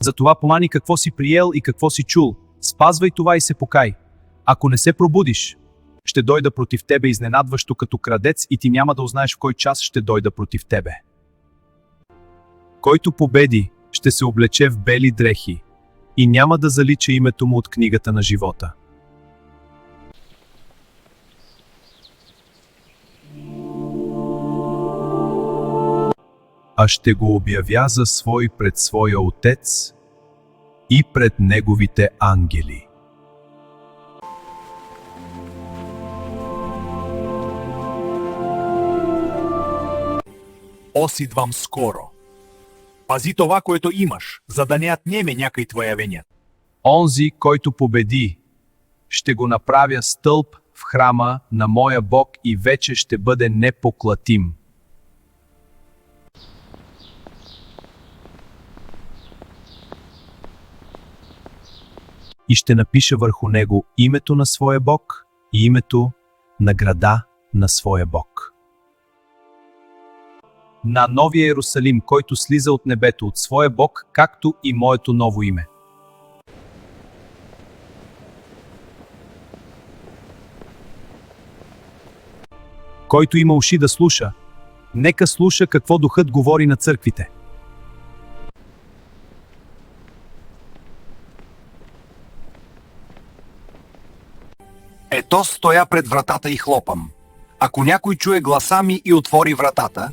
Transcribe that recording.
Затова помани какво си приел и какво си чул. Спазвай това и се покай. Ако не се пробудиш, ще дойда против тебе изненадващо като крадец и ти няма да узнаеш в кой час ще дойда против тебе. Който победи, ще се облече в бели дрехи и няма да залича името му от книгата на живота. А ще го обявя за свой пред своя Отец и пред неговите ангели. Ос идвам скоро. Пази това, което имаш, за да не отнеме някой твоя веня. Онзи, който победи, ще го направя стълб в храма на моя Бог и вече ще бъде непоклатим. И ще напиша върху него името на своя Бог и името на града на своя Бог. На новия Иерусалим, който слиза от небето от своя Бог, както и моето ново име. Който има уши да слуша, нека слуша какво Духът говори на църквите. Ето стоя пред вратата и хлопам. Ако някой чуе гласа ми и отвори вратата,